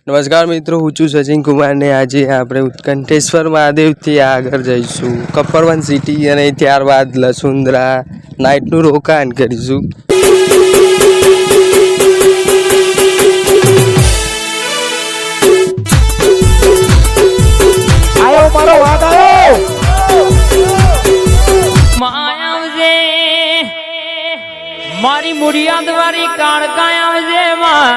नमस्कार मित्रों, हूँ छूं सचिन कुमार ने आज આપણે ઉત્કંઠેશ્વર મહાદેવથી આગળ જઈશું કપરવન સિટી અને ત્યારબાદ લસુંદરા નાઇટનું રોકાણ કરીશું। આયો મારો વાત આયો માયાવજે મારી મુડિયાદ વાળી કાળકાયાવજે માં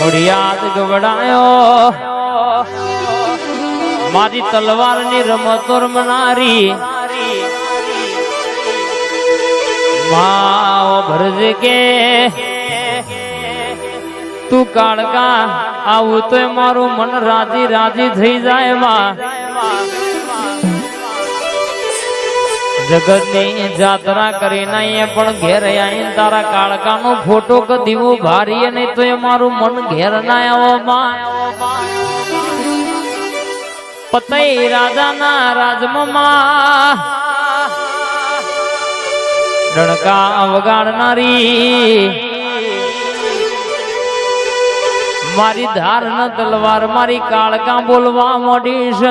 મુડિયાદ ગવડાયો મારી તલવારની રમતો રમનારી માઓ ભરજે કે તું કાળકા આવું તો મારું મન રાજી રાજી થઈ જાય માં। જગતની જાત્રા કરીને પણ ઘેર આવીને તારા કાળકાનો ફોટો કદીવો ભારી અને તો એ મારું મન ઘેર ના આવો માં। પતઈ રાજાના રાજમાં ડણકા વગાડનારી મારી ધાર ન તલવાર મારી કાળકા બોલવા મોડીશ।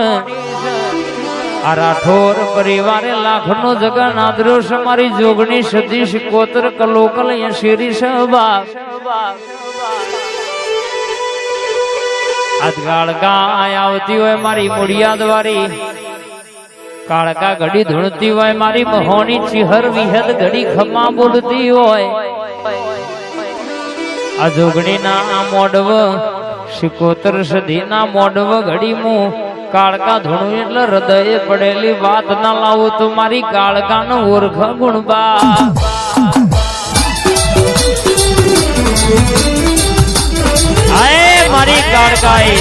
આ રાઠોર પરિવારે લાખનો જગન્નાથ રોષ મારી જોગણી સદીશ કોતર કલોકલ શેરી સબા આજ કાળકા આવતી હોય મારી મુડિયાદ વાળી કાળકા ઘડી ધૂણતી હોય મારી મહોની ચિહર વિહદ ઘડી ખમા બોલતી હોય આ જોગણીના આ મોડવ શિકોતર સદીના મોડવ ઘડી મું કાળકા ધૂણું એટલે હૃદયે પડેલી વાત ના લાવું તો મારી કાળકા નો ઓળખ ગુણબા। આય મારી કાળકાએ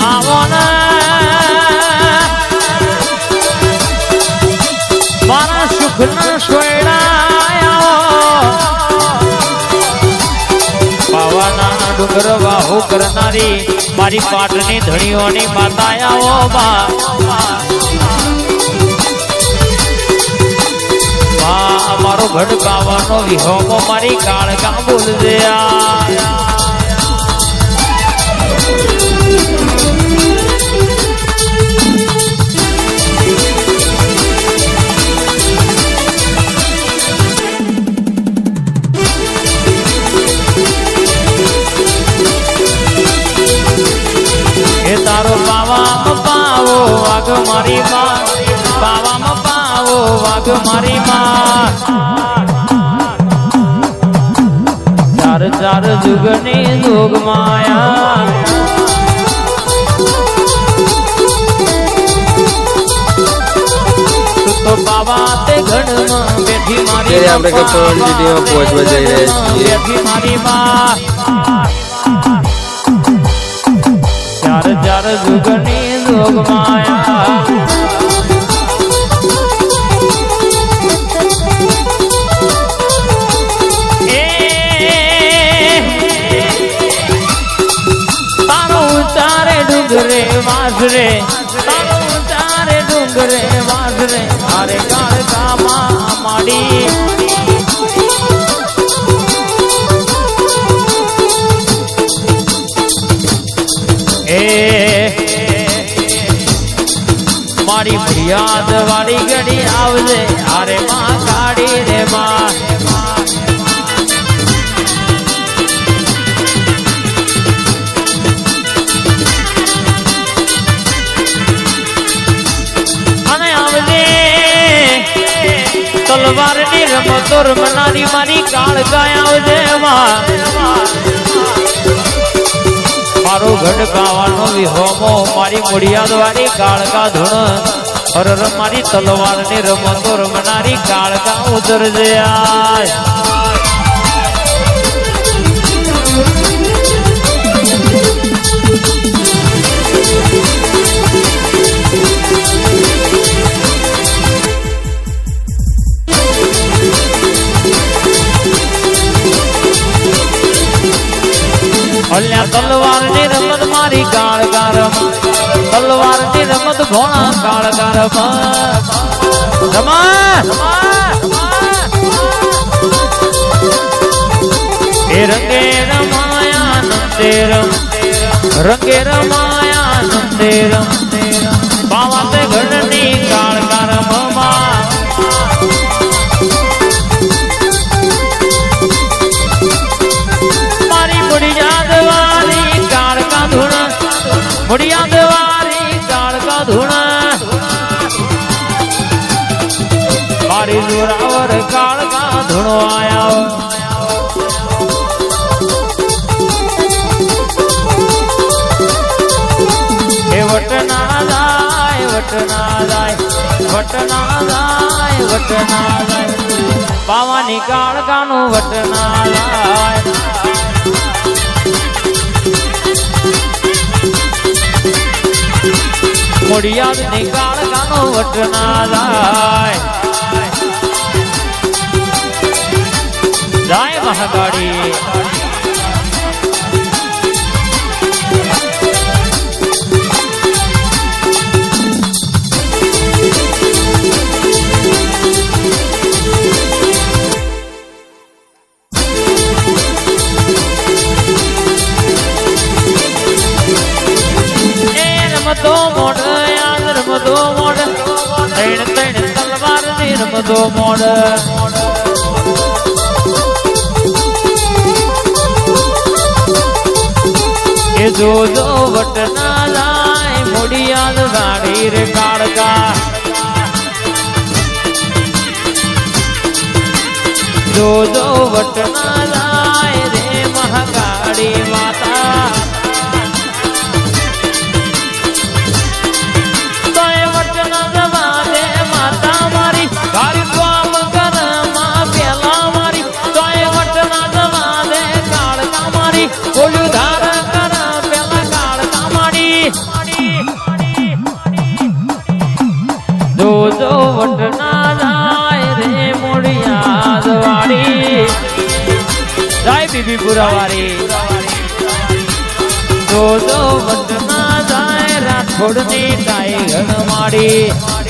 આવો ને મારા સુખના સોયડા પાવાના ડુંગર વાહુ કરનારી મારી પાટની ધણીઓની માતા આવો બા મારો ભડકાવાનો વિહોમો મારી કાળકા બોલજે તારો પાવામાં પાવો વાગ મારી માં પાવામાં પાવો વાગ મારી માં ચાર ચાર જુગની જોગ માયા તો બાબા તે ઘડમાં બેઠી મારી આપણે કપરવન સિટીમાં પહોંચવા જઈ રહ્યા છીએ। બેઠી મારી માં ચાર ચાર જુગની જોગ માયા તારો ચારે ડુંગરે વાસરે તારો ચારે ડુંગરે વાસરે મારે કાળકામાં માડી મારી ફરિયાદ વાળી ઘડી આવજે અરે માં કાઢી રે માં અને આવજે તલવારની રમતો રમનારી મારી કાળકા આવજે માં મારો ગઢકાવાનો વિહોમો મારી મુડિયાદ વાળી કાળકા ધૂણ હર મારી તલવારની રમતો રમનારી કાળકા ઉતરજે અલ્યા તલવારની રમત મારી કાળકારમાં તલવારની રમત ભોળા કાળકારમાં રમા એ રંગે રમાયા નંદે રંગે રમાયા નંદે બાવા તે ઘરની કાળકારમાં મારી મુડિયાદ વાળી કાળકા ધૂણા મુડિયાદ વાળી કાળકા ધૂણા મારી જોરાવર કાળકા ધૂણો આયા એ વટના જાય વટના જાય વટના જાય વટના જાય બાવાની કાળકાનું વટના જાય મોડિયાદ ની કાળકાનો વટના જાય જાય મહાકાળી રમતો મોડ યાદ રમતો મોડ ત્રણ ત્રણ તલવાર ની રમતો મોડ એ જો વટના જાય મોડિયાદ વાળી રે કાળકા જો વટના જાય રે મહાકાળી માતા જો વટના જાય રે મોડિયાદ વાળી જાય બીબીપુરા વાળી જો વટના જાય રાઠોડ ની ટાઈગર માડી